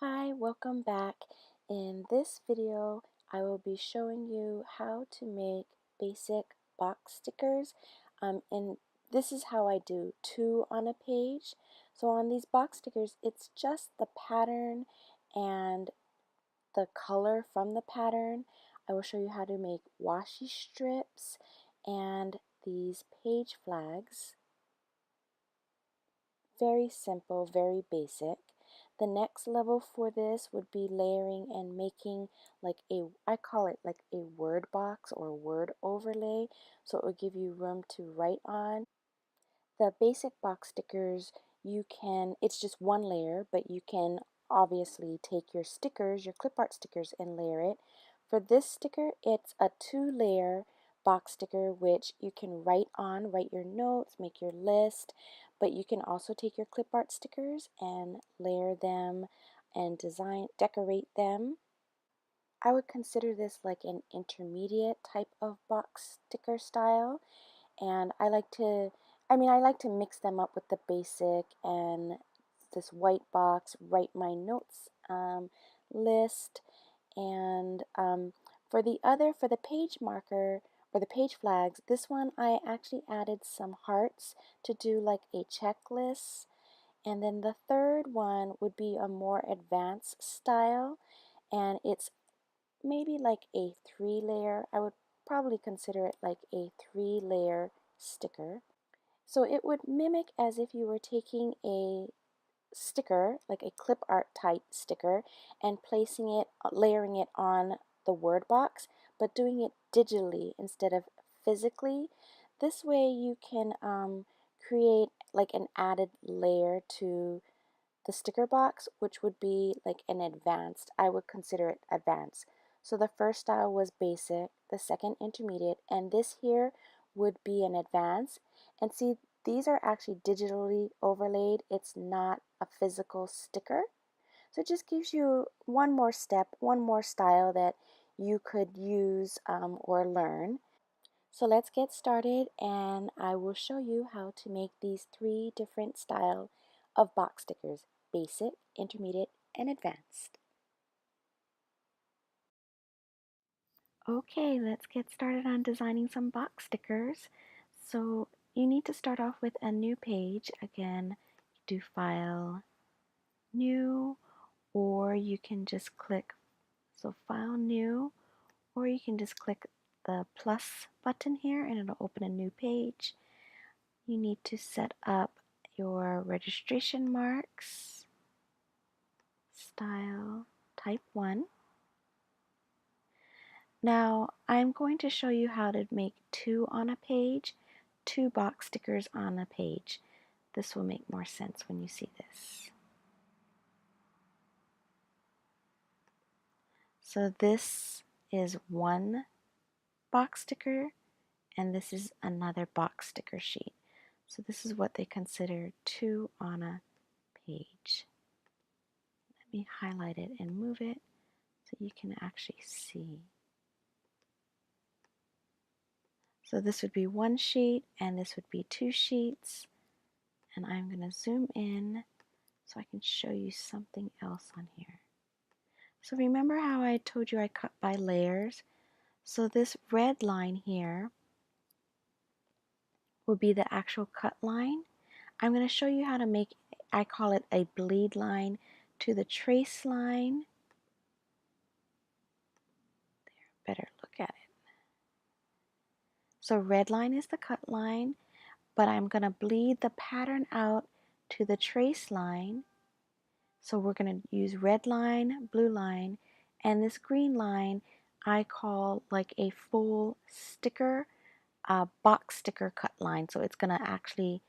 Hi, welcome back. In this video, I will be showing you how to make basic box stickers. And this is how I do two on a page. So on these box stickers, it's just the pattern and the color from the pattern. I will show you how to make washi strips and these page flags. Very simple, very basic. The next level for this would be layering and making I call it like a word box or word overlay, so it will give you room to write on. The basic box stickers, it's just one layer, but you can obviously take your stickers, your clip art stickers, and layer it. For this sticker, it's a two-layer box sticker which you can write on, write your notes, make your list, but you can also take your clip art stickers and layer them and decorate them. I would consider this like an intermediate type of box sticker style, and I like to mix them up with the basic and this white box, write my notes list, and for the page marker or the page flags, this one I actually added some hearts to do like a checklist, and then the third one would be a more advanced style, and it's maybe like a three-layer. I would probably consider it like a three-layer sticker. So it would mimic as if you were taking a sticker, like a clip art type sticker, and layering it on the word box, but doing it digitally instead of physically. This way you can create like an added layer to the sticker box, which would be like an advanced. I would consider it advanced. So the first style was basic, the second intermediate, and this here would be an advanced. And see, these are actually digitally overlaid. It's not a physical sticker. So it just gives you one more step, one more style that you could use or learn. So let's get started, and I will show you how to make these three different style of box stickers: basic, intermediate, and advanced. Okay, let's get started on designing some box stickers. So you need to start off with a new page. Again, do File, New, or you can just click, so File, New, or you can just click the plus button here and it'll open a new page. You need to set up your registration marks, style, type 1. Now I'm going to show you how to make two on a page, two box stickers on a page. This will make more sense when you see this. So this is one box sticker and this is another box sticker sheet. So this is what they consider two on a page. Let me highlight it and move it so you can actually see. So this would be one sheet and this would be two sheets. And I'm going to zoom in so I can show you something else on here. So remember how I told you I cut by layers? So this red line here will be the actual cut line. I'm going to show you how to make, I call it a bleed line to the trace line. There, better look at it. So red line is the cut line, but I'm going to bleed the pattern out to the trace line. So we're going to use red line, blue line, and this green line I call like a full sticker, box sticker cut line. So it's going to actually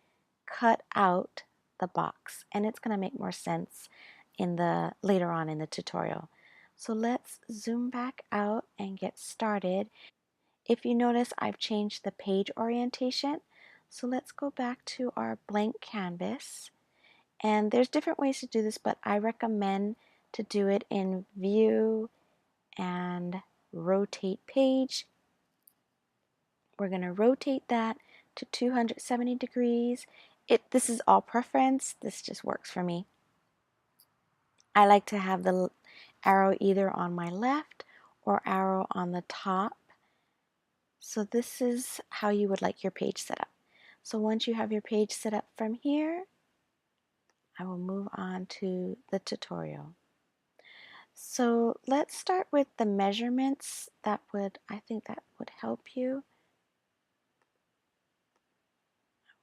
cut out the box, and it's going to make more sense later on in the tutorial. So let's zoom back out and get started. If you notice, I've changed the page orientation. So let's go back to our blank canvas. And there's different ways to do this, but I recommend to do it in View and Rotate Page. We're going to rotate that to 270 degrees. This is all preference. This just works for me. I like to have the arrow either on my left or arrow on the top. So this is how you would like your page set up. So once you have your page set up from here, I will move on to the tutorial. So let's start with the measurements. I think that would help you.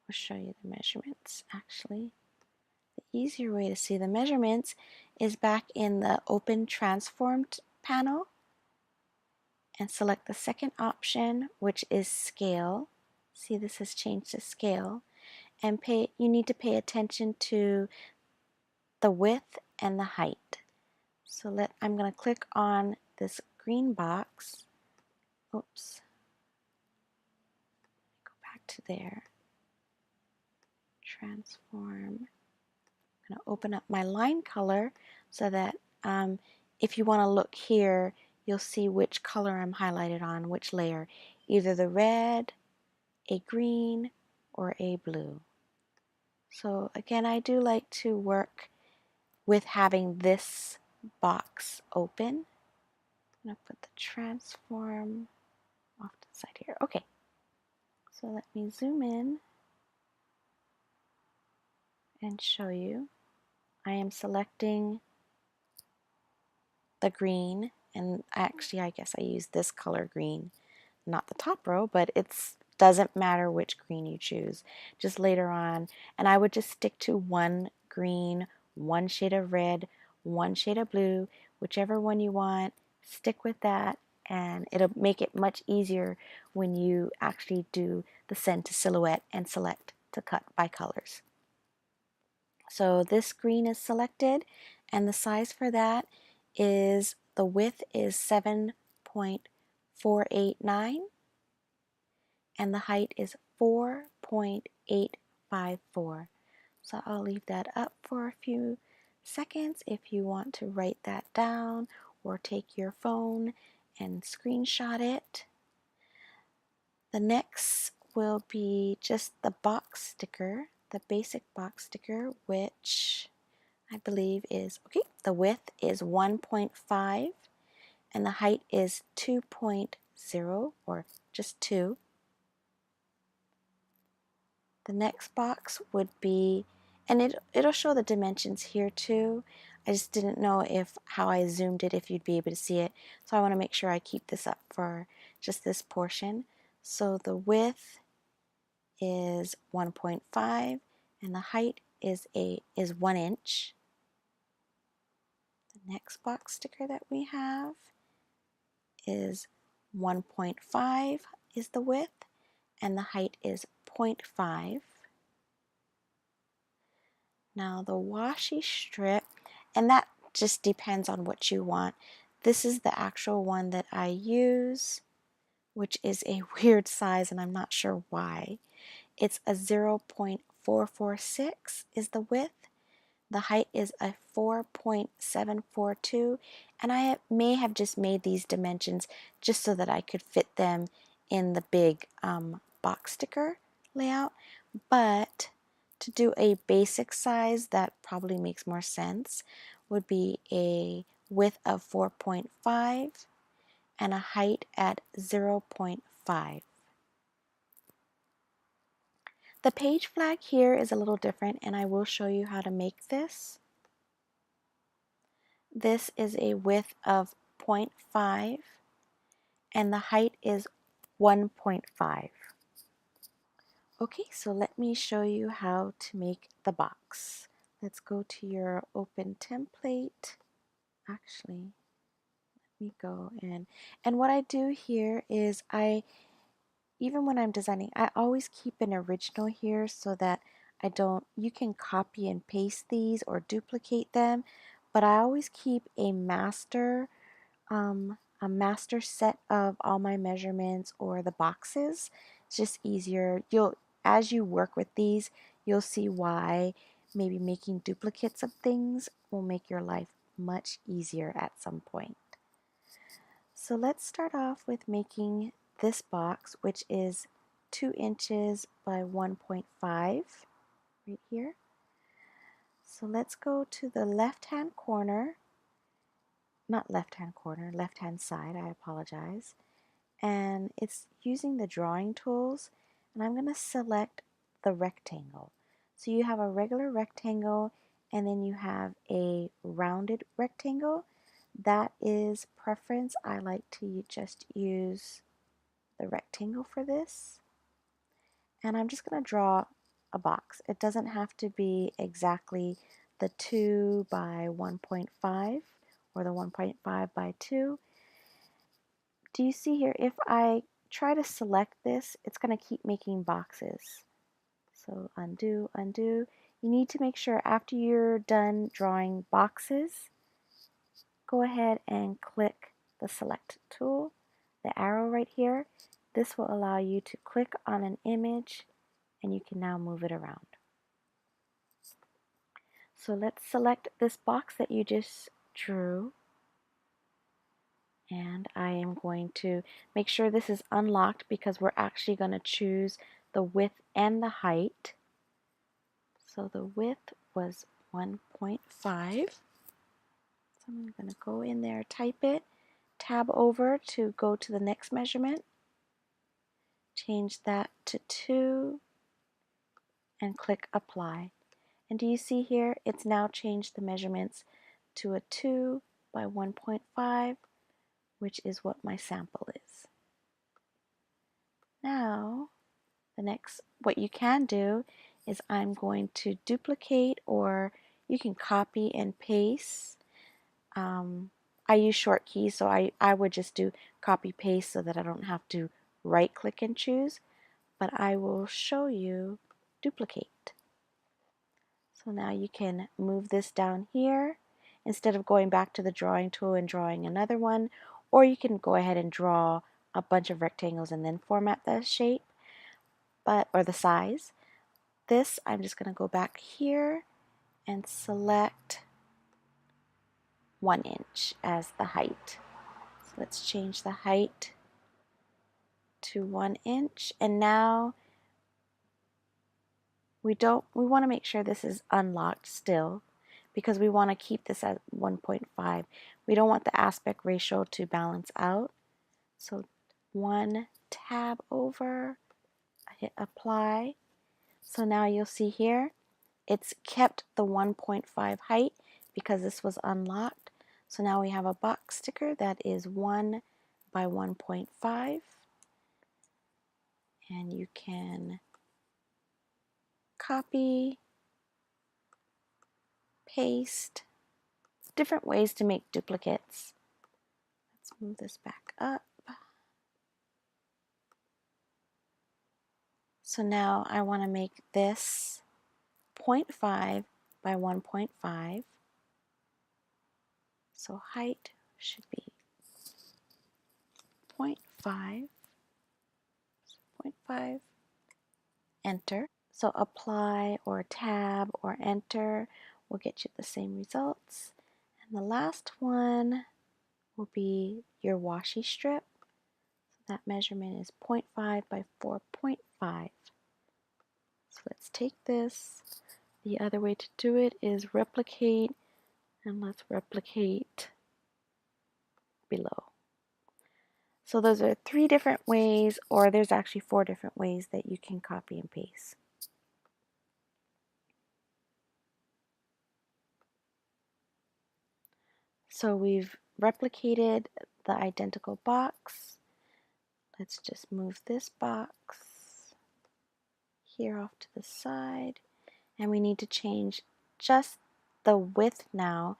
I'll show you the measurements actually. The easier way to see the measurements is back in the Open Transformed panel and select the second option, which is Scale. See, this has changed to Scale. And you need to pay attention to the width and the height. So I'm going to click on this green box. Oops. Go back to there. Transform. I'm going to open up my line color so that if you want to look here, you'll see which color I'm highlighted on, which layer. Either the red, a green, or a blue. So again, I do like to work with having this box open. I'm going to put the transform off to the side here. Okay, so let me zoom in and show you. I am selecting the green, and actually I guess I use this color green, not the top row, but it doesn't matter which green you choose. Just later on, and I would just stick to one green, one shade of red, one shade of blue, whichever one you want, stick with that, and it'll make it much easier when you actually do the send to silhouette and select to cut by colors. So this green is selected, and the size for that is, the width is 7.489 and the height is 4.854. So I'll leave that up for a few seconds if you want to write that down or take your phone and screenshot it. The next will be just the box sticker, the basic box sticker, which I believe is, okay, the width is 1.5 and the height is 2.0 or just 2. The next box would be, and it'll show the dimensions here too. I just didn't know how I zoomed it, if you'd be able to see it. So I want to make sure I keep this up for just this portion. So the width is 1.5 and the height is 1 inch. The next box sticker that we have is 1.5 is the width and the height is 0.5. Now the washi strip, and that just depends on what you want. This is the actual one that I use, which is a weird size and I'm not sure why. It's a 0.446 is the width. The height is a 4.742, and I may have just made these dimensions just so that I could fit them in the big box sticker layout. But to do a basic size that probably makes more sense would be a width of 4.5 and a height at 0.5. The page flag here is a little different, and I will show you how to make this. This is a width of 0.5 and the height is 1.5. Okay, so let me show you how to make the box. Let's go to your open template. Actually, let me go in. And what I do here is even when I'm designing, I always keep an original here so that you can copy and paste these or duplicate them, but I always keep a master set of all my measurements or the boxes. It's just easier. As you work with these, you'll see why maybe making duplicates of things will make your life much easier at some point. So let's start off with making this box, which is 2 inches by 1.5 right here. So let's go to the left-hand corner, not left-hand corner, left-hand side, I apologize. And it's using the drawing tools, and I'm going to select the rectangle. So you have a regular rectangle, and then you have a rounded rectangle. That is preference. I like to just use the rectangle for this. And I'm just going to draw a box. It doesn't have to be exactly the 2 by 1.5 or the 1.5 by 2. Do you see here, if I try to select this, it's going to keep making boxes. So undo, undo. You need to make sure after you're done drawing boxes, go ahead and click the select tool, the arrow right here. This will allow you to click on an image and you can now move it around. So let's select this box that you just drew. And I am going to make sure this is unlocked because we're actually going to choose the width and the height. So the width was 1.5. So I'm going to go in there, type it, tab over to go to the next measurement, change that to 2, and click apply. And do you see here, it's now changed the measurements to a 2 by 1.5, which is what my sample is. Now, what you can do is I'm going to duplicate, or you can copy and paste. I use short keys, so I would just do copy paste so that I don't have to right click and choose, but I will show you duplicate. So now you can move this down here instead of going back to the drawing tool and drawing another one, or you can go ahead and draw a bunch of rectangles and then format the shape, or the size. This, I'm just going to go back here and select 1 inch as the height. So let's change the height to 1 inch, and now we want to make sure this is unlocked still because we want to keep this at 1.5. We don't want the aspect ratio to balance out. So 1 tab over, I hit apply. So now you'll see here it's kept the 1.5 height because this was unlocked. So now we have a box sticker that is 1 by 1.5, and you can copy, paste, different ways to make duplicates. Let's move this back up. So now I want to make this 0.5 by 1.5. So height should be 0.5, 0.5, enter. So apply or tab or enter will get you the same results. And the last one will be your washi strip. So that measurement is 0.5 by 4.5. So let's take this. The other way to do it is replicate, and let's replicate below. So those are 3 different ways, or there's actually 4 different ways that you can copy and paste. So we've replicated the identical box. Let's just move this box here off to the side, and we need to change just the width now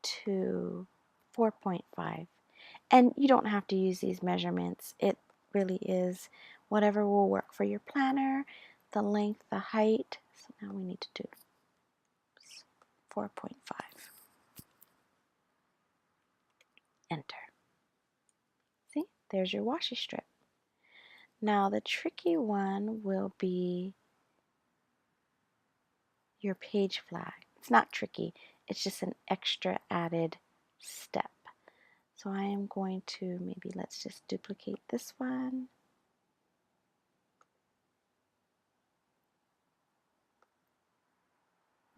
to 4.5. And you don't have to use these measurements. It really is whatever will work for your planner, the length, the height. So now we need to do 4.5. Enter. See, there's your washi strip. Now the tricky one will be your page flag. It's not tricky, it's just an extra added step. So I am going to let's just duplicate this one.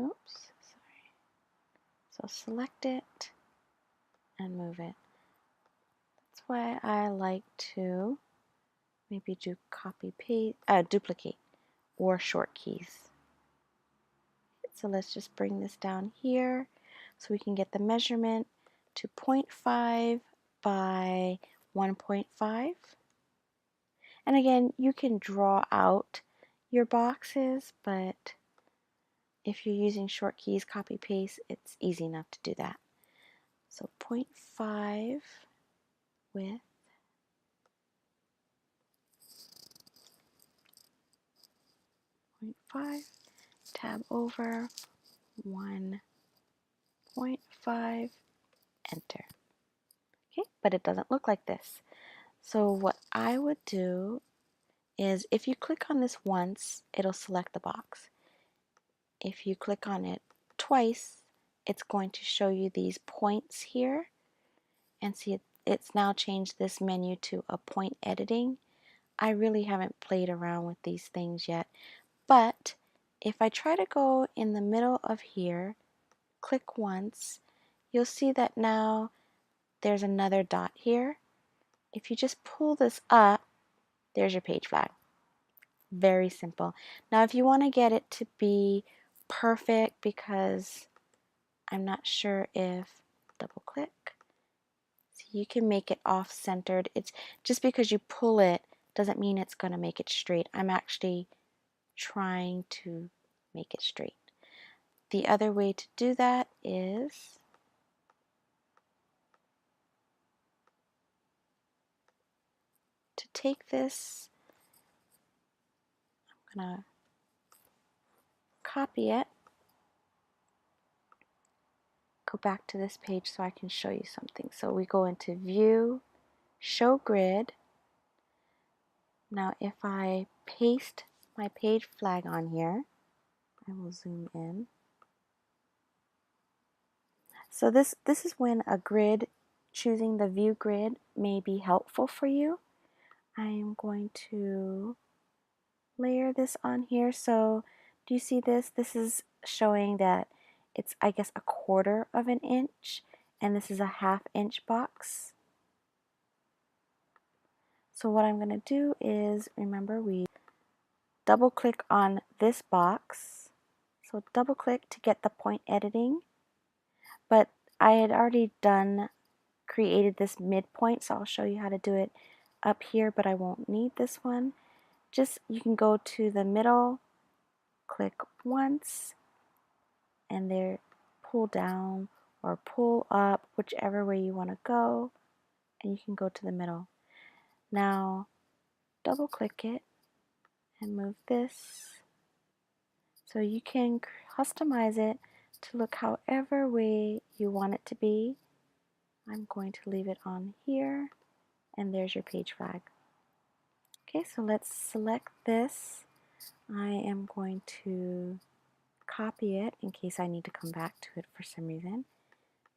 Oops, So select it and move it. That's why I like to maybe do copy paste, duplicate or short keys. So let's just bring this down here so we can get the measurement to 0.5 by 1.5. And again, you can draw out your boxes, but if you're using short keys, copy paste, it's easy enough to do that. So 0.5 width, 0.5, tab over, 1.5, enter. Okay, but it doesn't look like this. So what I would do is if you click on this once, it'll select the box. If you click on it twice, it's going to show you these points here. And see, it's now changed this menu to a point editing. I really haven't played around with these things yet. But if I try to go in the middle of here, click once, you'll see that now there's another dot here. If you just pull this up, there's your page flag. Very simple. Now if you want to get it to be perfect, because I'm not sure if, double click, so you can make it off centered. It's just because you pull it doesn't mean it's going to make it straight. I'm actually trying to make it straight. The other way to do that is to take this, I'm going to copy it, go back to this page so I can show you something. So we go into View, Show Grid. Now if I paste my page flag on here, I will zoom in. So this is when a grid, choosing the view grid may be helpful for you. I am going to layer this on here. So do you see this? This is showing that it's, I guess, 1/4 of an inch, and this is a 1/2 inch box. So what I'm going to do is, remember, we double click on this box. So double click to get the point editing. But I had already created this midpoint, so I'll show you how to do it up here, but I won't need this one. Just, you can go to the middle, click once, and there, pull down or pull up, whichever way you want to go, and you can go to the middle. Now, double click it and move this. So you can customize it to look however way you want it to be. I'm going to leave it on here, and there's your page flag. Okay, so let's select this. I am going to copy it in case I need to come back to it for some reason.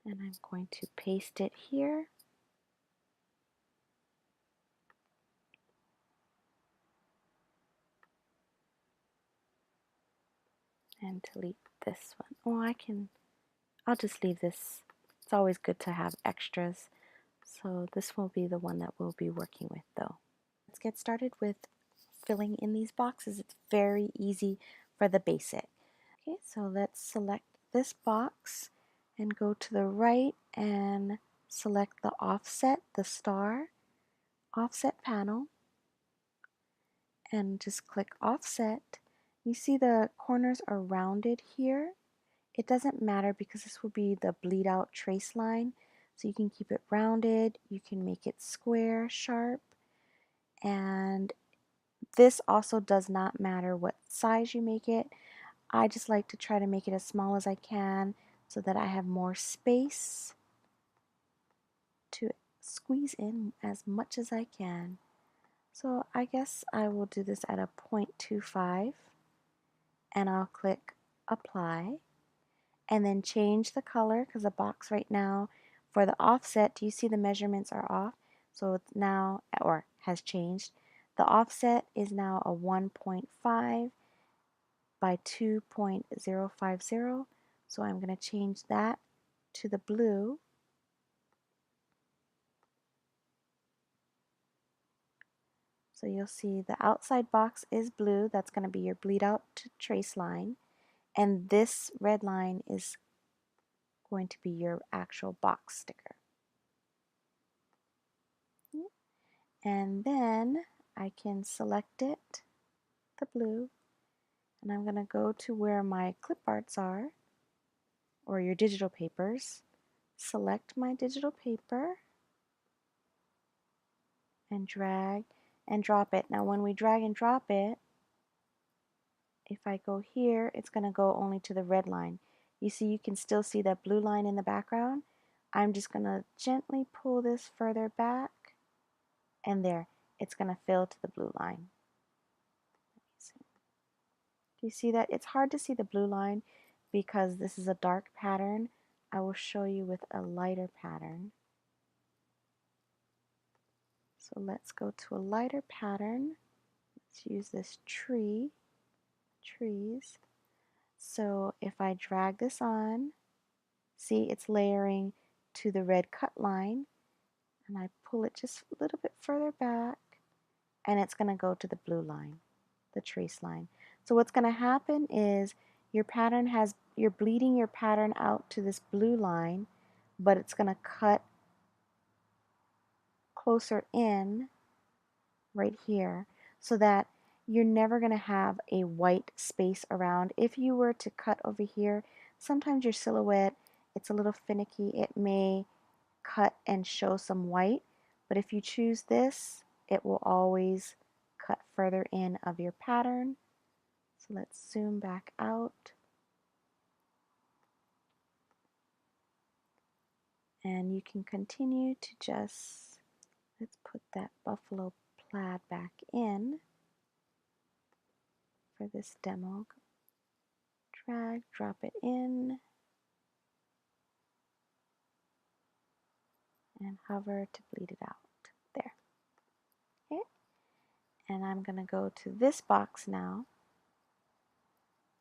And I'm going to paste it here. And delete this one. Oh, I'll just leave this. It's always good to have extras. So this will be the one that we'll be working with though. Let's get started with filling in these boxes. It's very easy for the basic. Okay, so let's select this box and go to the right and select the offset, the star, offset panel, and just click offset. You see the corners are rounded here. It doesn't matter because this will be the bleed out trace line. So you can keep it rounded, you can make it square, sharp, and this also does not matter what size you make it. I just like to try to make it as small as I can so that I have more space to squeeze in as much as I can. So I guess I will do this at a 0.25 and I'll click apply and then change the color because the box right now for the offset, do you see the measurements are off? So it's now, or has changed. The offset is now a 1.5 by 2.050. So I'm going to change that to the blue. So you'll see the outside box is blue. That's going to be your bleed out to trace line. And this red line is going to be your actual box sticker. And then I can select it, the blue, and I'm going to go to where my clip arts are, or your digital papers. Select my digital paper and drag and drop it. Now when we drag and drop it, if I go here, it's going to go only to the red line. You see, you can still see that blue line in the background. I'm just going to gently pull this further back, and there, it's going to fill to the blue line. Do you see that? It's hard to see the blue line because this is a dark pattern. I will show you with a lighter pattern. So let's go to a lighter pattern. Let's use this trees. So if I drag this on, see it's layering to the red cut line, and I pull it just a little bit further back, and it's going to go to the blue line, the trace line. So what's going to happen is your pattern you're bleeding your pattern out to this blue line, but it's going to cut closer in right here so that you're never going to have a white space around. If you were to cut over here, sometimes your silhouette, it's a little finicky. It may cut and show some white, but if you choose this, it will always cut further in of your pattern. So let's zoom back out. And you can continue to just, let's put that buffalo plaid back in for this demo. Drag, drop it in, and hover to bleed it out. There. Okay. And I'm going to go to this box now.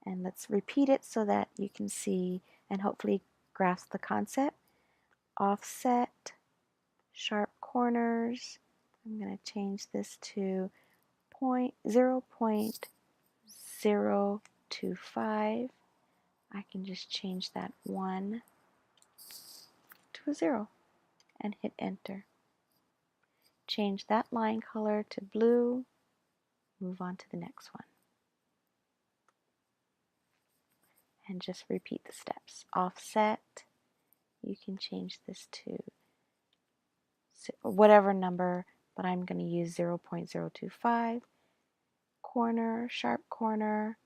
And let's repeat it so that you can see and hopefully grasp the concept. Offset, sharp corners. I'm going to change this to 0.025. I can just change that 1 to a 0 and hit enter. Change that line color to blue. Move on to the next one. And just repeat the steps. Offset. You can change this to whatever number, but I'm going to use 0.025. Corner, sharp corner,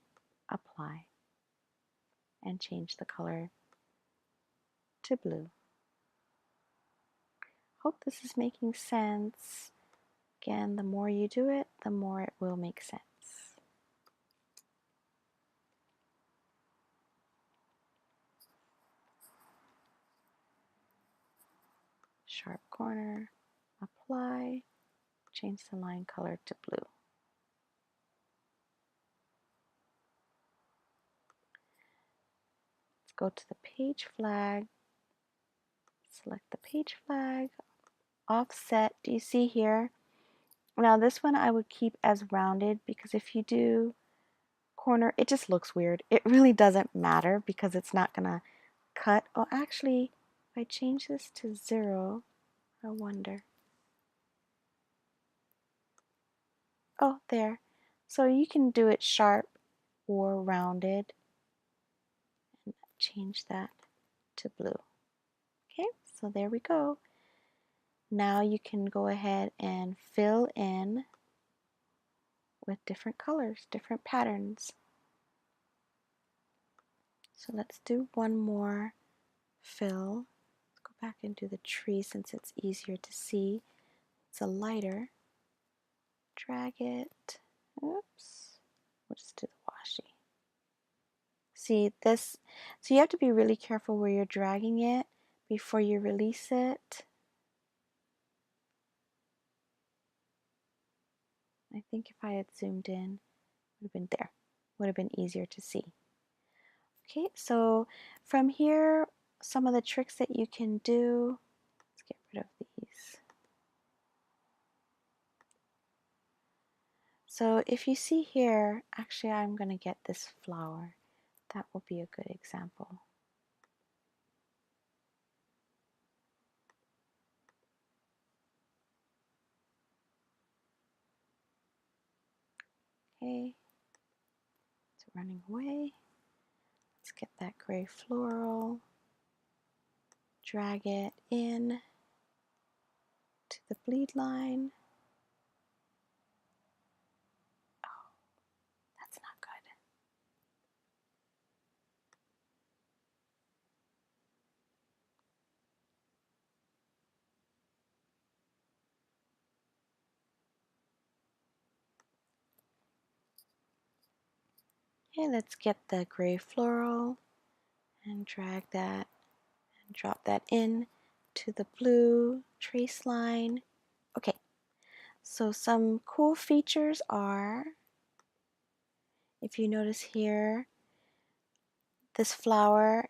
apply. And change the color to blue. Hope this is making sense. Again, the more you do it, the more it will make sense. Sharp corner, apply, change the line color to blue. Let's go to the page flag, select the page flag, offset. Do you see here? Now this one I would keep as rounded because if you do corner, it just looks weird. It really doesn't matter because it's not gonna cut. Oh, actually, if I change this to 0, I wonder. Oh, there. So you can do it sharp or rounded and change that to blue. Okay, so there we go. Now you can go ahead and fill in with different colors, different patterns. So let's do one more fill. Let's go back and do the tree since it's easier to see. It's a lighter. Drag it. Oops. We'll just do the washi. See this? So you have to be really careful where you're dragging it before you release it. I think if I had zoomed in, it would have been there. Would have been easier to see. Okay, so from here, some of the tricks that you can do. Let's get rid of these. So if you see here, actually I'm going to get this flower. That will be a good example. Okay, it's running away. Let's get that gray floral, drag it in to the bleed line. Oh, that's not good. Okay, let's get the gray floral and drag that and drop that in to the blue trace line. Okay, so some cool features are, if you notice here, this flower,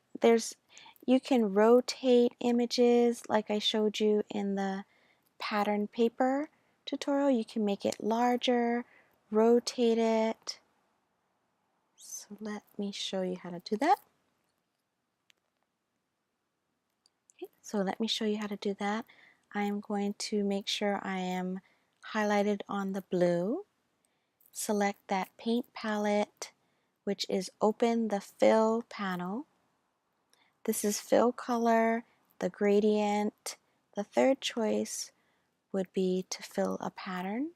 you can rotate images like I showed you in the pattern paper tutorial. You can make it larger, rotate it. So let me show you how to do that. Okay, so let me show you how to do that. I am going to make sure I am highlighted on the blue. Select that paint palette, which is open the fill panel. This is fill color, the gradient. The third choice would be to fill a pattern.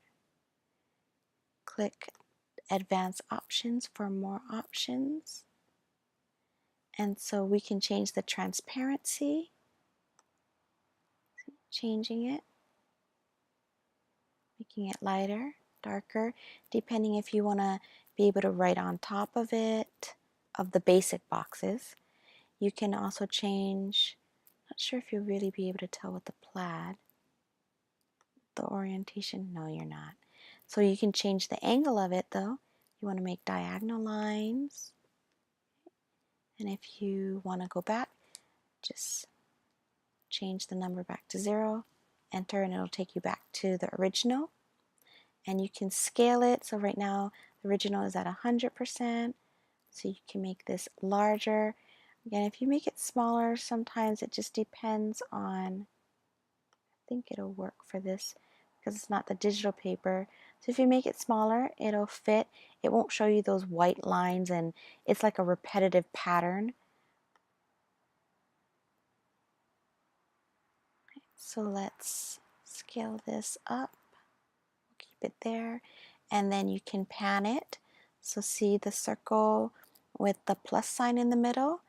Click advanced options for more options. And so we can change the transparency, changing it, making it lighter, darker, depending if you want to be able to write on top of it, of the basic boxes. You can also change, not sure if you'll really be able to tell with the plaid, the orientation, no you're not. So you can change the angle of it though. You want to make diagonal lines. And if you want to go back, just change the number back to 0, enter, and it'll take you back to the original. And you can scale it. So right now the original is at 100%. So you can make this larger. Again, if you make it smaller, sometimes it just depends on, I think it'll work for this because it's not the digital paper. So if you make it smaller, it'll fit. It won't show you those white lines and it's like a repetitive pattern. So let's scale this up. Keep it there. And then you can pan it. So see the circle with the plus sign in the middle?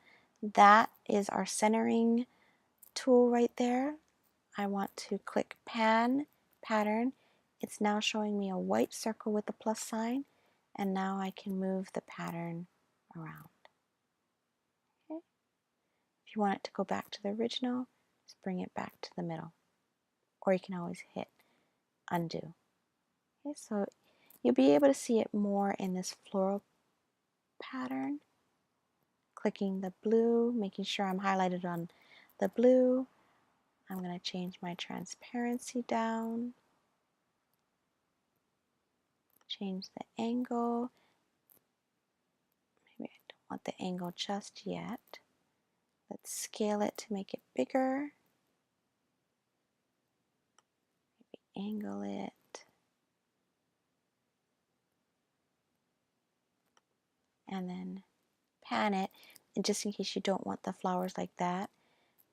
That is our centering tool right there. I want to click pan pattern. It's now showing me a white circle with the plus sign, and now I can move the pattern around. Okay. If you want it to go back to the original, just bring it back to the middle, or you can always hit undo. Okay, so you'll be able to see it more in this floral pattern. Clicking the blue, making sure I'm highlighted on the blue. I'm going to change my transparency down. Change the angle. Maybe I don't want the angle just yet. Let's scale it to make it bigger. Maybe angle it. And then pan it. And just in case you don't want the flowers like that,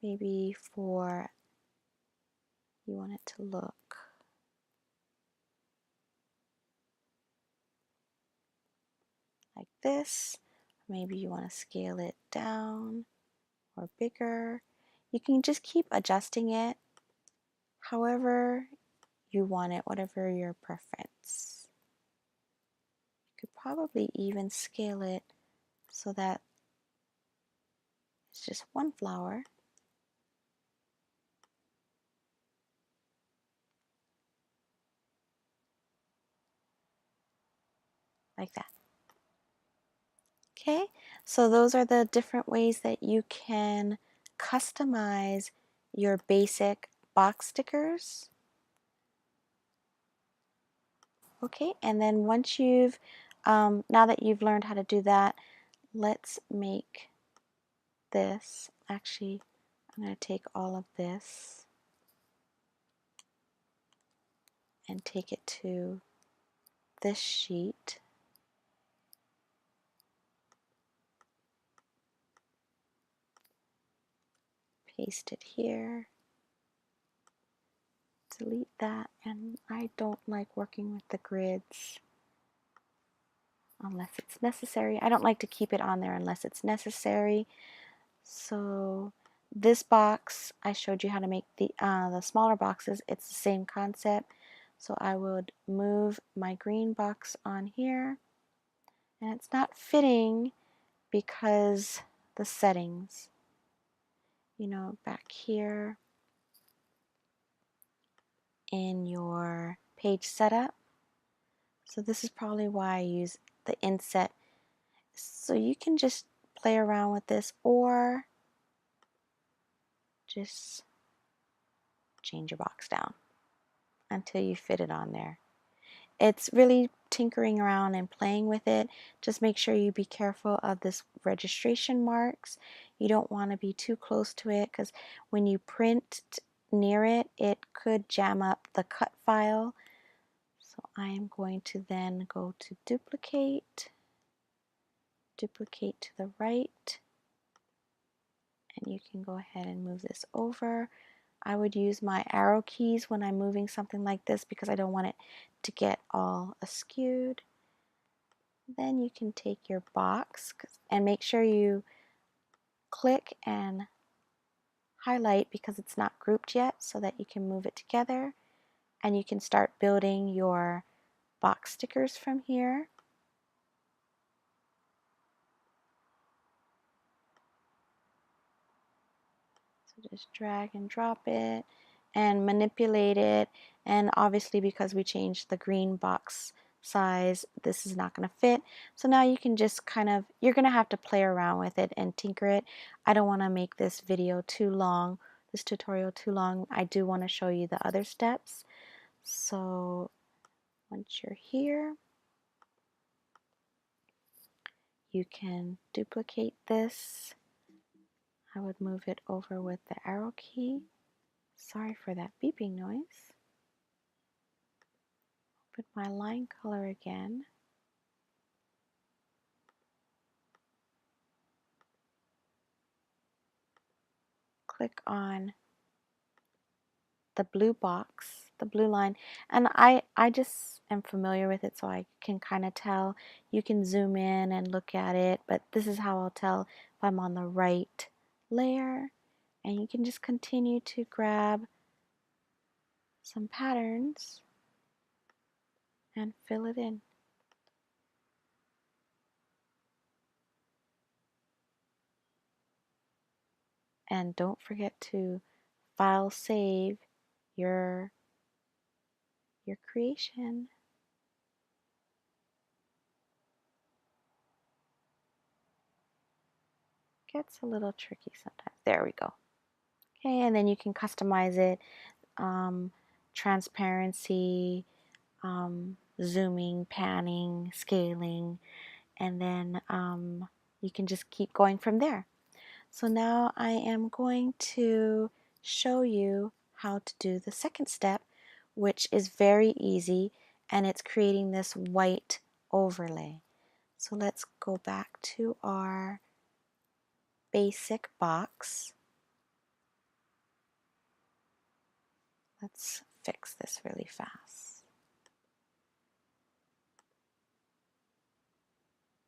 maybe for, you want it to look like this. Maybe you want to scale it down or bigger. You can just keep adjusting it however you want it, whatever your preference. You could probably even scale it so that it's just one flower. Like that. Okay, so those are the different ways that you can customize your basic box stickers. Okay, and then once you've, now that you've learned how to do that, let's make this. Actually, I'm going to take all of this and take it to this sheet. Paste it here. Delete that, and I don't like working with the grids unless it's necessary. I don't like to keep it on there unless it's necessary. So this box, I showed you how to make the smaller boxes. It's the same concept. So I would move my green box on here, and it's not fitting because the settings, you know, back here in your page setup. So this is probably why I use the inset. So you can just play around with this or just change your box down until you fit it on there. It's really tinkering around and playing with it. Just make sure you be careful of this registration marks. You don't want to be too close to it because when you print near it, it could jam up the cut file. So I am going to then go to duplicate, duplicate to the right, and you can go ahead and move this over. I would use my arrow keys when I'm moving something like this because I don't want it to get all askewed. Then you can take your box and make sure you click and highlight because it's not grouped yet so that you can move it together, and you can start building your box stickers from here. So just drag and drop it and manipulate it, and obviously because we changed the green box size, this is not going to fit. So now you can just kind of, you're going to have to play around with it and tinker it. I don't want to make this video too long, this tutorial too long. I do want to show you the other steps. So once you're here, you can duplicate this. I would move it over with the arrow key. Sorry for that beeping noise. Put my line color again. Click on the blue box, the blue line, and I just am familiar with it so I can kind of tell. You can zoom in and look at it, but this is how I'll tell if I'm on the right layer. And you can just continue to grab some patterns and fill it in. And don't forget to file save your creation. Gets a little tricky sometimes. There we go. Okay, and then you can customize it, transparency, zooming, panning, scaling, and then you can just keep going from there. So now I am going to show you how to do the second step, which is very easy, and it's creating this white overlay. So let's go back to our basic box. Let's fix this really fast.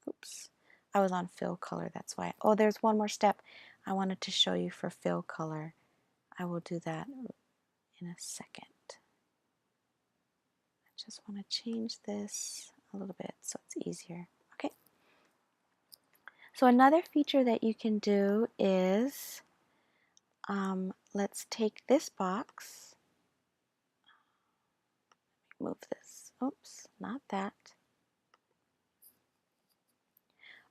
Oops, I was on fill color, that's why. Oh, there's one more step I wanted to show you for fill color. I will do that in a second. I just want to change this a little bit so it's easier. Okay. So another feature that you can do is, let's take this box, move this, oops, not that.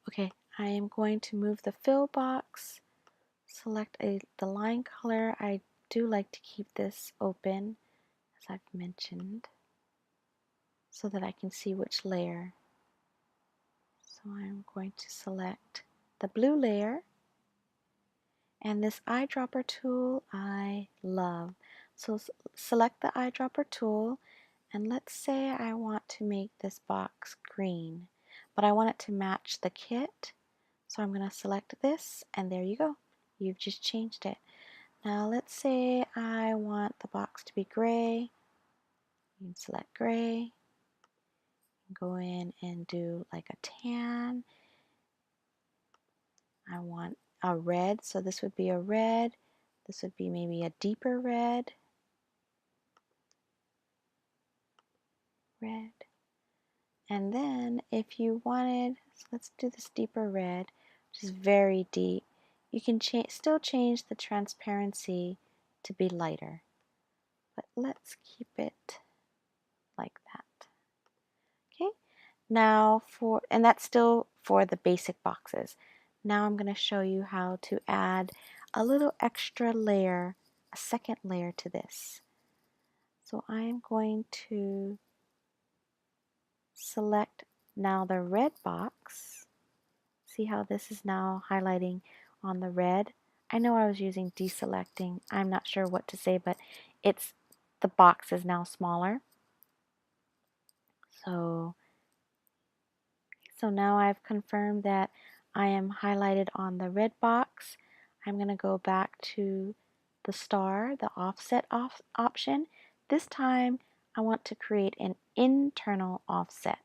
Okay, I am going to move the fill box select the line color. I do like to keep this open, as I've mentioned, so that I can see which layer. So I'm going to select the blue layer, and this eyedropper tool I love. So select the eyedropper tool, and let's say I want to make this box green, but I want it to match the kit. So I'm going to select this, and there you go. You've just changed it. Now let's say I want the box to be gray. You can select gray, go in and do like a tan. I want a red, so this would be a red. This would be maybe a deeper red. Red. And then if you wanted, so let's do this deeper red, which is very deep. You can still change the transparency to be lighter, but let's keep it like that. Okay, now and that's still for the basic boxes. Now I'm going to show you how to add a little extra layer, a second layer to this. So I'm going to select now the red box. See how this is now highlighting on the red? I know I was using deselecting. I'm not sure what to say, but the box is now smaller. So now I've confirmed that I am highlighted on the red box. I'm going to go back to the star, the offset option. This time I want to create an internal offset.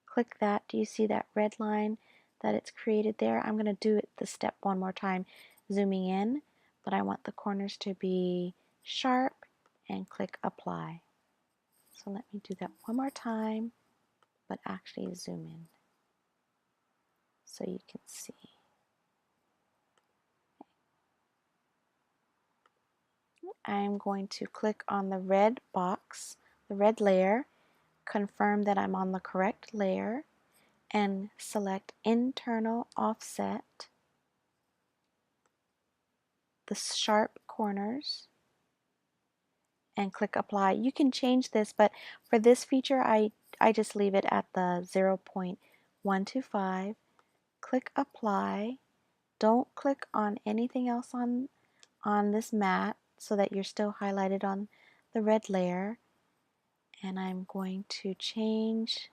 Click that. Do you see that red line that it's created there? I'm going to do the step one more time, zooming in, but I want the corners to be sharp, and click apply. So let me do that one more time, but actually zoom in so you can see. I'm going to click on the red box, the red layer, confirm that I'm on the correct layer, and select internal offset, the sharp corners, and click apply. You can change this, but for this feature I just leave it at the 0.125. Click apply. Don't click on anything else on this mat so that you're still highlighted on the red layer. And I'm going to change,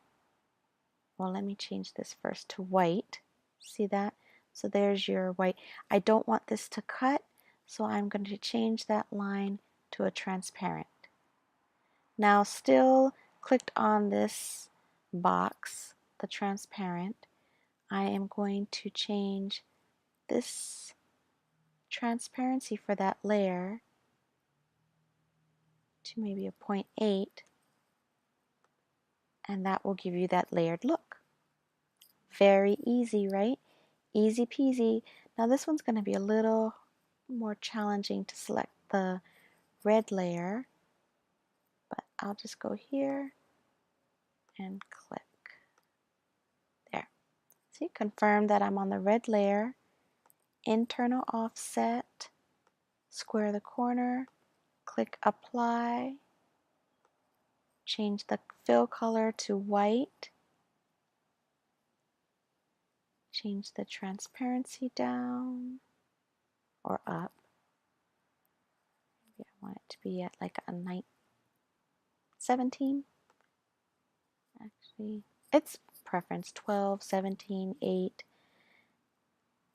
well, let me change this first to white. See that? So there's your white. I don't want this to cut, so I'm going to change that line to a transparent. Now still clicked on this box, the transparent. I am going to change this transparency for that layer to maybe a 0.8, and that will give you that layered look. Very easy, right? Easy peasy. Now this one's going to be a little more challenging to select the red layer, but I'll just go here and click. There. See, confirm that I'm on the red layer. Internal offset, square the corner, click apply, change the fill color to white, change the transparency down or up. Maybe I want it to be at like a 17. Actually, it's preference 12, 17, 8.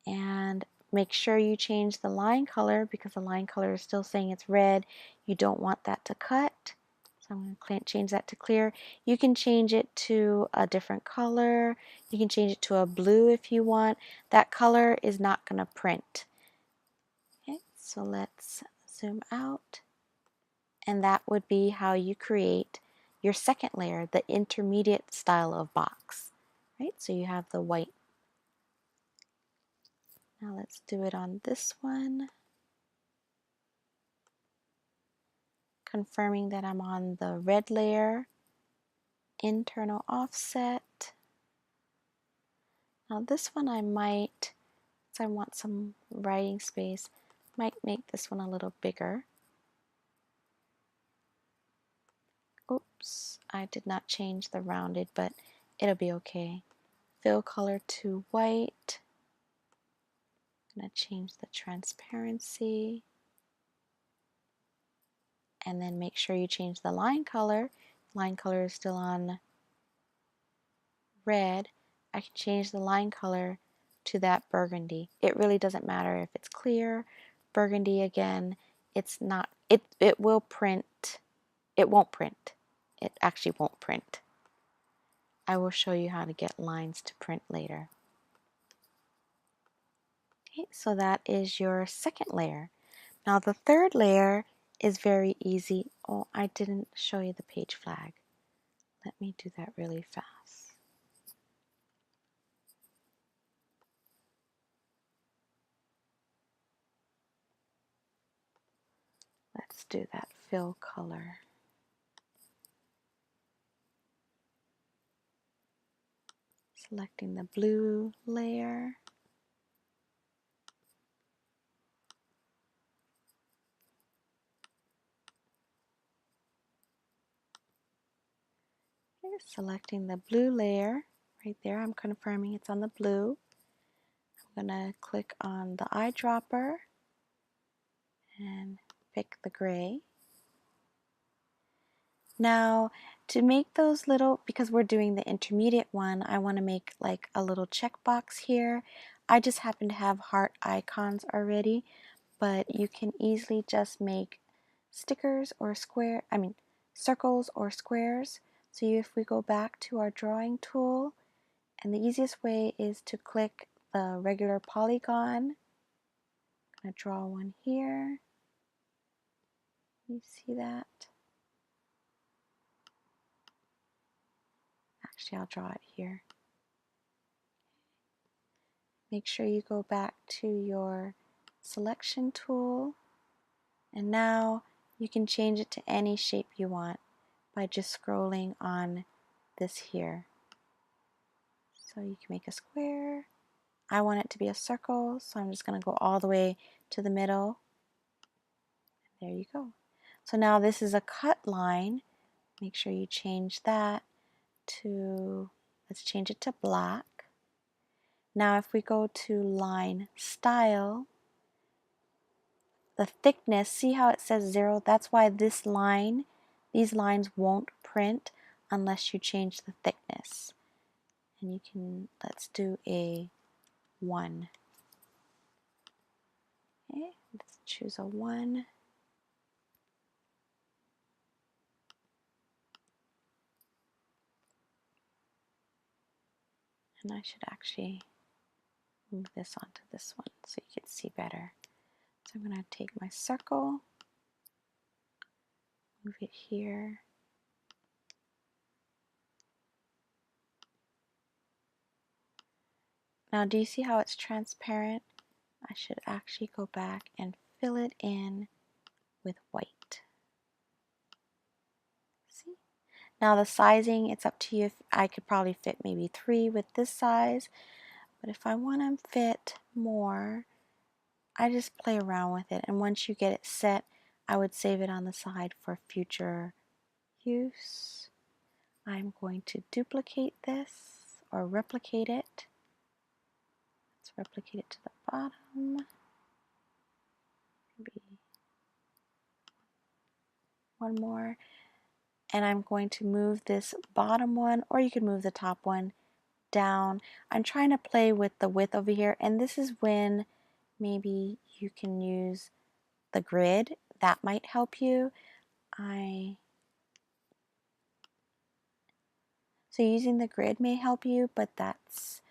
And make sure you change the line color because the line color is still saying it's red. You don't want that to cut. So I'm going to change that to clear. You can change it to a different color. You can change it to a blue if you want. That color is not going to print. Okay, so let's zoom out. And that would be how you create your second layer, the intermediate style of box. Right? So you have the white. Now let's do it on this one. Confirming that I'm on the red layer, internal offset. Now this one I might I want some writing space, might make this one a little bigger. Oops, I did not change the rounded, but it'll be okay. Fill color to white. I'm going to change the transparency. And then make sure you change the line color. Line color is still on red. I can change the line color to that burgundy. It really doesn't matter if it's clear, burgundy again. It's not, it will print. It won't print. It actually won't print. I will show you how to get lines to print later. Okay, so that is your second layer. Now the third layer is very easy. Oh, I didn't show you the page flag. Let me do that really fast. Let's do that fill color. Selecting the blue layer. Okay, selecting the blue layer right there. I'm confirming it's on the blue. I'm going to click on the eyedropper and pick the gray. Now, to make those little, because we're doing the intermediate one, I want to make like a little checkbox here. I just happen to have heart icons already, but you can easily just make stickers or circles or squares. So if we go back to our drawing tool, and the easiest way is to click the regular polygon. I'm going to draw one here. You see that? Actually, I'll draw it here. Make sure you go back to your selection tool, and now you can change it to any shape you want by just scrolling on this here. So you can make a square. I want it to be a circle, so I'm just going to go all the way to the middle. There you go. So now this is a cut line. Make sure you change that to, let's change it to black. Now if we go to line style, the thickness, see how it says 0? That's why these lines won't print unless you change the thickness. And you can, let's do a 1. Okay, let's choose a 1. And I should actually move this onto this one so you can see better. So I'm going to take my circle, move it here. Now do you see how it's transparent? I should actually go back and fill it in with white. See? Now the sizing, it's up to you. I could probably fit maybe 3 with this size, but if I want to fit more, I just play around with it, and once you get it set, I would save it on the side for future use. I'm going to duplicate this or replicate it. Let's replicate it to the bottom. Maybe one more. And I'm going to move this bottom one, or you can move the top one down. I'm trying to play with the width over here, and this is when maybe you can use the grid. That might help you. So using the grid may help you, but that's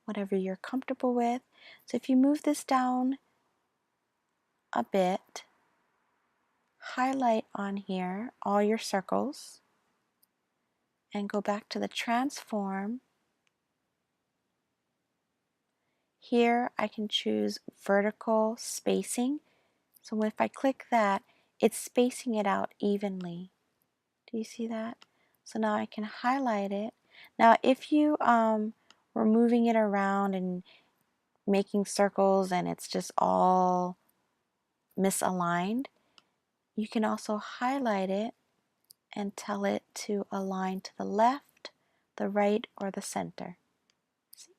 whatever you're comfortable with. So if you move this down a bit, highlight on here all your circles, and go back to the transform. Here I can choose vertical spacing. So if I click that, it's spacing it out evenly. Do you see that? So now I can highlight it. Now if you were moving it around and making circles and it's just all misaligned, you can also highlight it and tell it to align to the left, the right, or the center. See?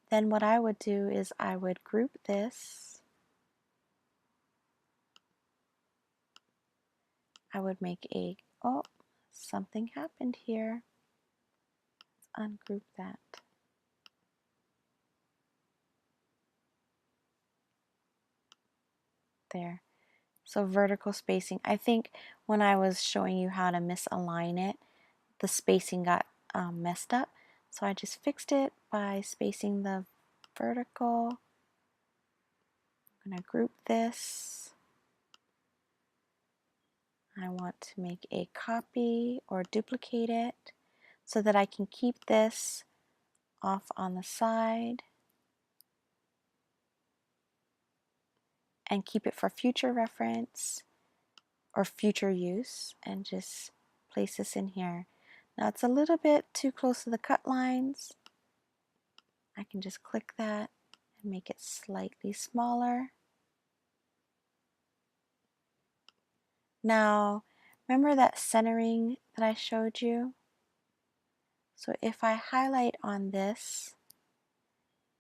Then what I would do is I would group this. I would make a, oh, something happened here. Let's ungroup that. There. So vertical spacing. I think when I was showing you how to misalign it, the spacing got messed up. So I just fixed it by spacing the vertical. I'm going to group this. I want to make a copy or duplicate it so that I can keep this off on the side and keep it for future reference or future use, and just place this in here. Now it's a little bit too close to the cut lines. I can just click that and make it slightly smaller. Now, remember that centering that I showed you? So if I highlight on this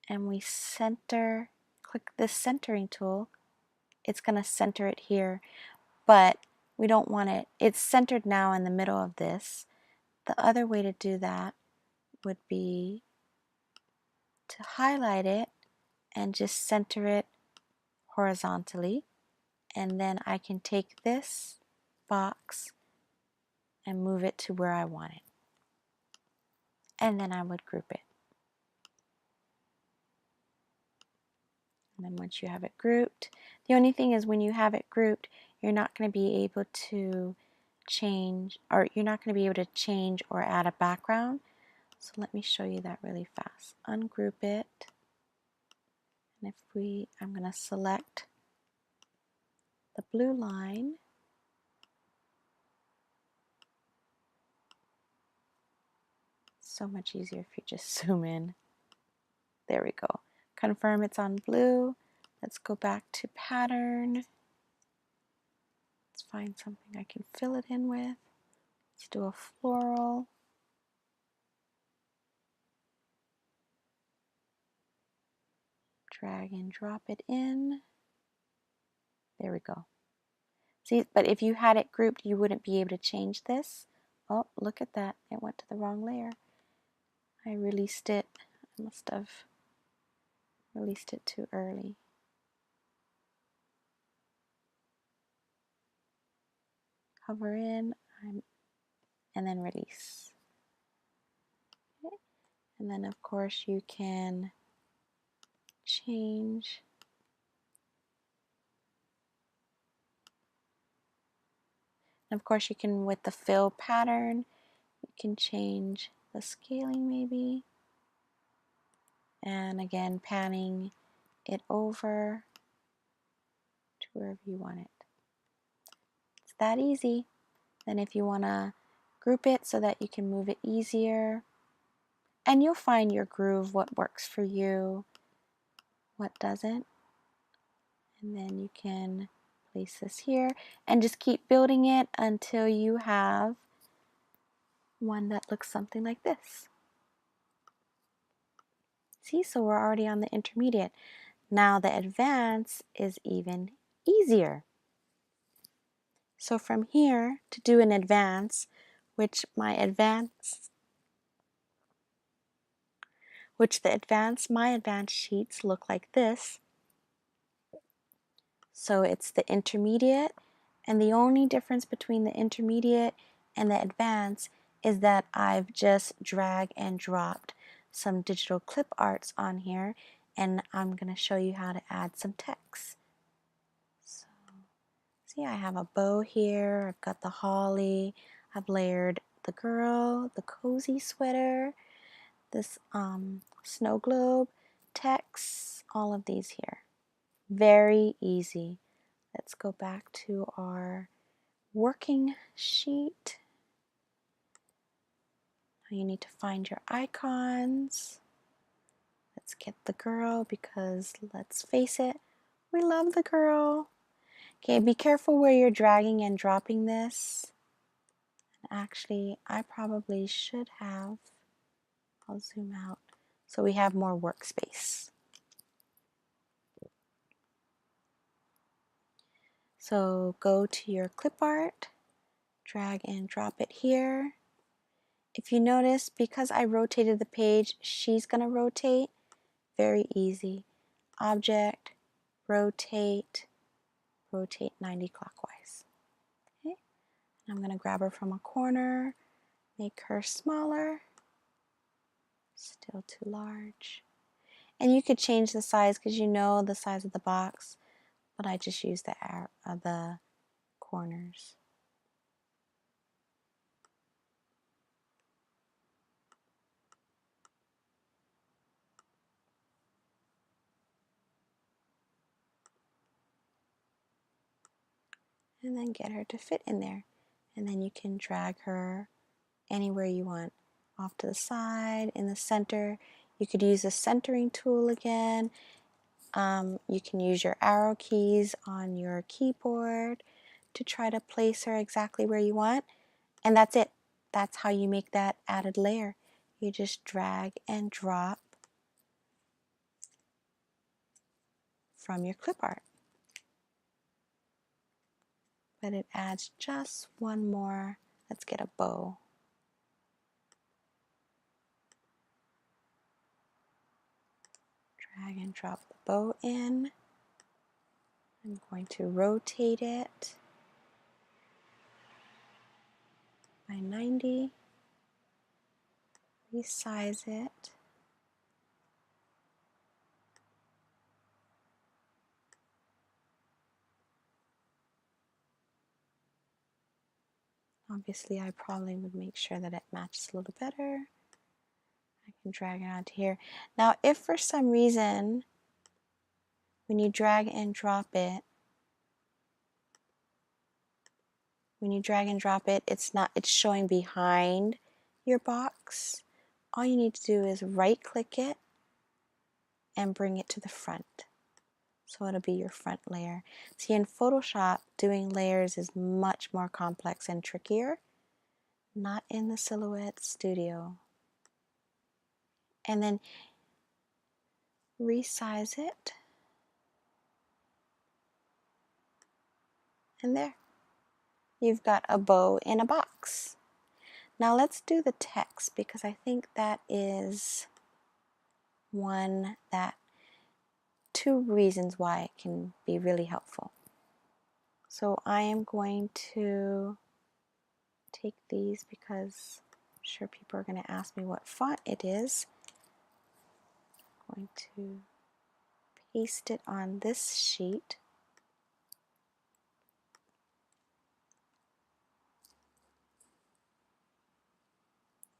and we center, click this centering tool, it's going to center it here, but we don't want it. It's centered now in the middle of this. The other way to do that would be to highlight it and just center it horizontally, and then I can take this box and move it to where I want it, and then I would group it. And then once you have it grouped, the only thing is when you have it grouped, you're not going to be able to change, or you're not going to be able to change or add a background. So let me show you that really fast. Ungroup it, and I'm going to select the blue line. So much easier if you just zoom in. There we go. Confirm it's on blue. Let's go back to pattern. Let's find something I can fill it in with. Let's do a floral. Drag and drop it in. There we go. See, but if you had it grouped, you wouldn't be able to change this. Oh, look at that. It went to the wrong layer. I released it. I must have released it too early. Hover in and then release. Okay. And then of course you can change and of course you can, with the fill pattern, you can change the scaling maybe, and again panning it over to wherever you want it. It's that easy. Then if you want to group it so that you can move it easier, and you'll find your groove, what works for you, what doesn't. And then you can place this here and just keep building it until you have one that looks something like this. See, so we're already on the intermediate. Now the advanced is even easier. So from here to do an advance, which my advance sheets look like this. So it's the intermediate, and the only difference between the intermediate and the advanced is that I've just drag and dropped some digital clip arts on here, and I'm going to show you how to add some text. So, see, I have a bow here, I've got the holly, I've layered the girl, the cozy sweater, this snow globe, text, all of these here. Very easy. Let's go back to our working sheet. Now you need to find your icons. Let's get the girl because let's face it, we love the girl. Okay, be careful where you're dragging and dropping this. Actually, I probably should have, I'll zoom out so we have more workspace. So go to your clip art, drag and drop it here. If you notice, because I rotated the page, she's going to rotate. Very easy. Object, rotate, rotate 90 clockwise. Okay. I'm going to grab her from a corner, make her smaller, still too large. And you could change the size because you know the size of the box, but I just use the corners. And then get her to fit in there. And then you can drag her anywhere you want. Off to the side, in the center. You could use the centering tool again. You can use your arrow keys on your keyboard to try to place her exactly where you want. And that's it. That's how you make that added layer. You just drag and drop from your clip art. But it adds just one more. Let's get a bow. Drag and drop the bow in. I'm going to rotate it by 90, resize it. Obviously, I probably would make sure that it matches a little better. I can drag it onto here. Now, if for some reason, when you drag and drop it, it's showing behind your box, all you need to do is right click it and bring it to the front. So it'll be your front layer. See, in Photoshop, doing layers is much more complex and trickier. Not in the Silhouette Studio. And then resize it. And there. You've got a bow in a box. Now let's do the text because I think that is two reasons why it can be really helpful. So I am going to take these because I'm sure people are going to ask me what font it is. I'm going to paste it on this sheet.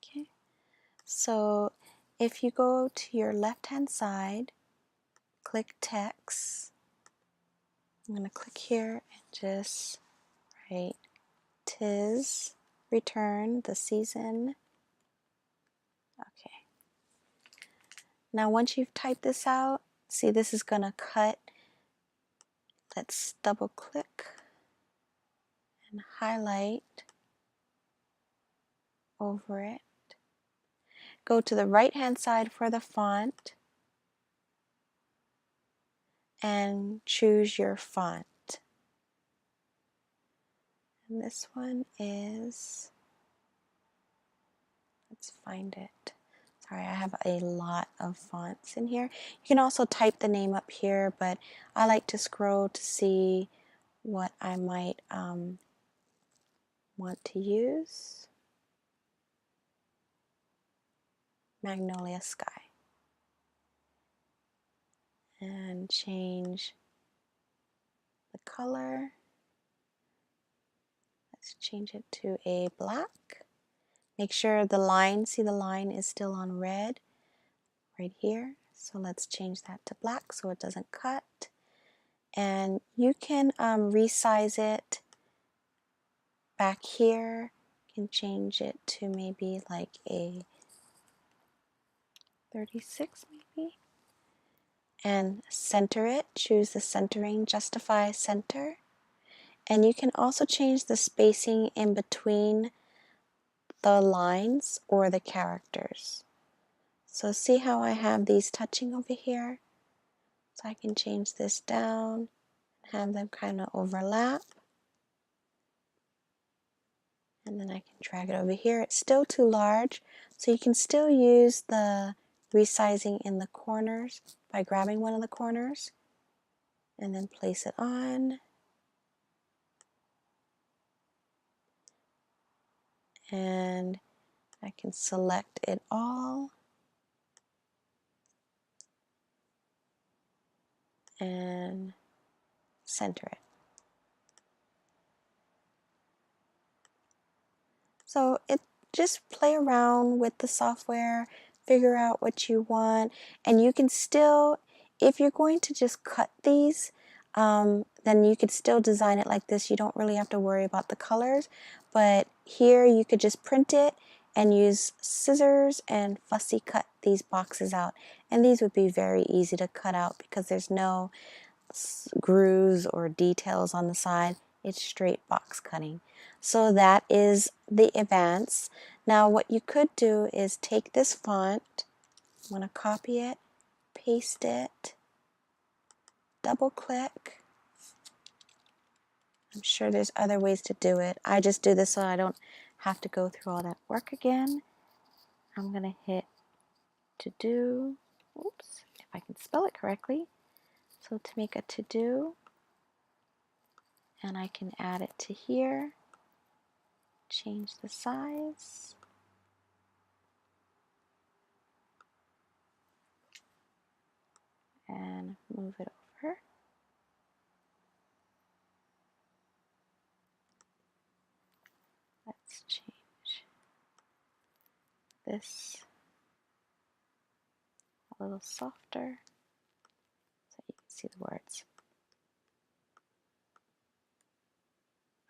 Okay. So if you go to your left-hand side, click text. I'm going to click here and just write "'tis return the season." Okay. Now once you've typed this out, see this is going to cut. Let's double click and highlight over it. Go to the right hand side for the font and choose your font. And this one is, let's find it. Sorry, I have a lot of fonts in here. You can also type the name up here, but I like to scroll to see what I might want to use. Magnolia Sky. And change the color. Let's change it to a black. Make sure the line, see the line is still on red right here. So let's change that to black so it doesn't cut. And you can resize it back here. You can change it to maybe like a 36 maybe. and center it. Choose the centering, justify center. And you can also change the spacing in between the lines or the characters. So see how I have these touching over here? So I can change this down, have them kind of overlap. And then I can drag it over here. It's still too large, so you can still use the resizing in the corners by grabbing one of the corners and then place it on. And I can select it all and center it. So just play around with the software, figure out what you want, and you can still, if you're going to just cut these, then you could still design it like this. You don't really have to worry about the colors, but here you could just print it and use scissors and fussy cut these boxes out. And these would be very easy to cut out because there's no grooves or details on the side. It's straight box cutting. So that is the advance. Now what you could do is take this font, I'm going to copy it, paste it, double click. I'm sure there's other ways to do it. I just do this so I don't have to go through all that work again. I'm going to hit to do, oops, if I can spell it correctly. So to make a to do, and I can add it to here. Change the size. And move it over. Let's change this a little softer so you can see the words.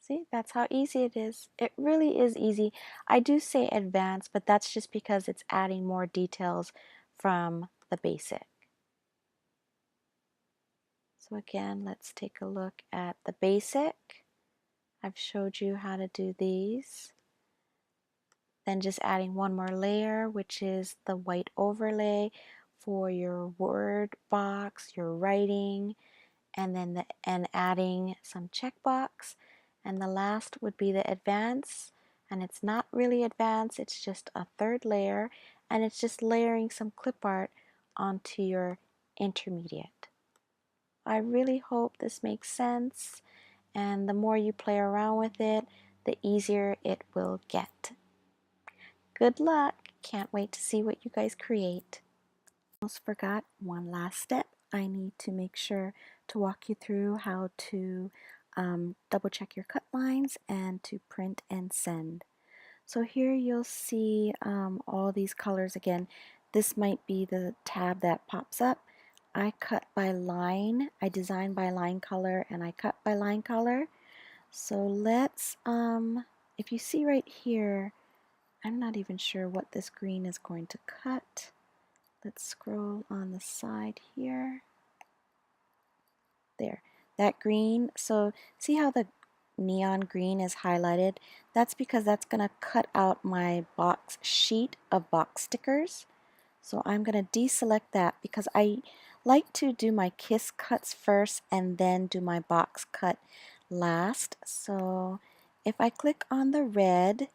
See, that's how easy it is. It really is easy. I do say advanced, but that's just because it's adding more details from the basic. So again, let's take a look at the basic. I've showed you how to do these. Then just adding one more layer, which is the white overlay for your word box, your writing, and then adding some checkbox. And the last would be the advance, and it's not really advanced, it's just a third layer, and it's just layering some clip art onto your intermediate. I really hope this makes sense, and the more you play around with it, the easier it will get. Good luck! Can't wait to see what you guys create. Almost forgot one last step. I need to make sure to walk you through how to double check your cut lines and to print and send. So here you'll see all these colors again. This might be the tab that pops up. I cut by line, I design by line color, and I cut by line color. So let's, if you see right here, I'm not even sure what this green is going to cut. Let's scroll on the side here. There, that green. So see how the neon green is highlighted? That's because that's going to cut out my box sheet of box stickers. So I'm going to deselect that because I like to do my kiss cuts first and then do my box cut last. So if I click on the red,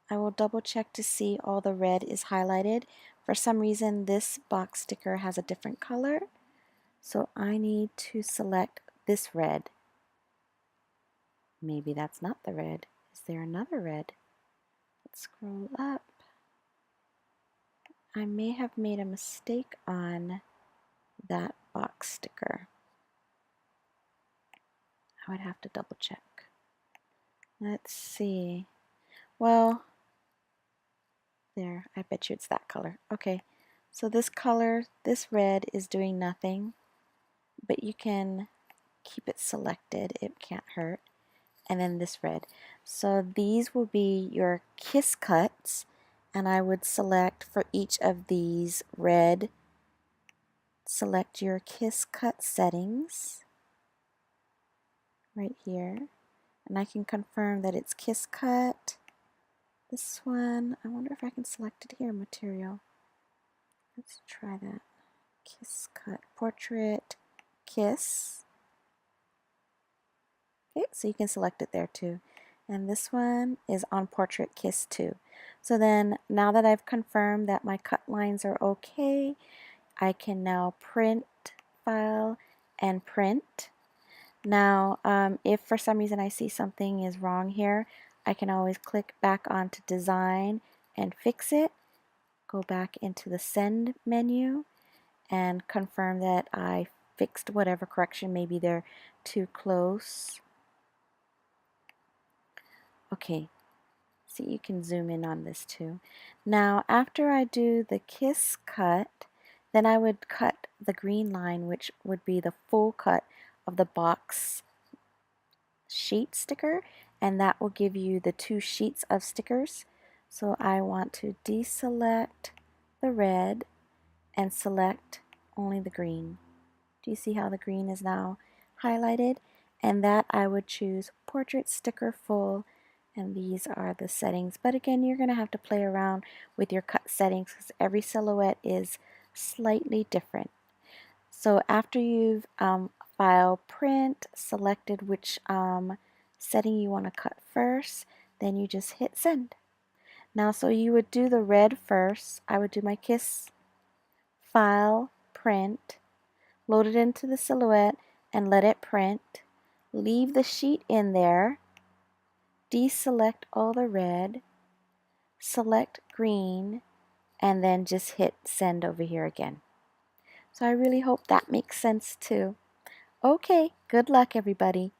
I will double check to see all the red is highlighted. For some reason this box sticker has a different color, so I need to select this red. Maybe that's not the red. Is there another red? Let's scroll up. I may have made a mistake on that box sticker. I would have to double check. Let's see. Well, there, I bet you it's that color. Okay, so this color, this red is doing nothing, but you can keep it selected, it can't hurt. And then this red. So these will be your kiss cuts, and I would select for each of these red select your Kiss Cut settings right here. And I can confirm that it's Kiss Cut. This one, I wonder if I can select it here, material. Let's try that. Kiss Cut, Portrait, Kiss. Okay, so you can select it there too. And this one is on Portrait Kiss too. So then, now that I've confirmed that my cut lines are okay, I can now print, file, and print. Now, if for some reason I see something is wrong here, I can always click back onto Design and fix it. Go back into the Send menu and confirm that I fixed whatever correction. Maybe they're too close. Okay, see, you can zoom in on this too. Now, after I do the Kiss cut, then I would cut the green line, which would be the full cut of the box sheet sticker, and that will give you the 2 sheets of stickers. So I want to deselect the red and select only the green. Do you see how the green is now highlighted? And that I would choose Portrait Sticker Full, and these are the settings. But again, you're going to have to play around with your cut settings because every silhouette is slightly different. So after you've file print, selected which setting you want to cut first, then you just hit send. Now, so you would do the red first. I would do my Kiss, file, print, load it into the silhouette and let it print. Leave the sheet in there, deselect all the red, select green, and then just hit send over here again. So I really hope that makes sense too. Okay, good luck everybody.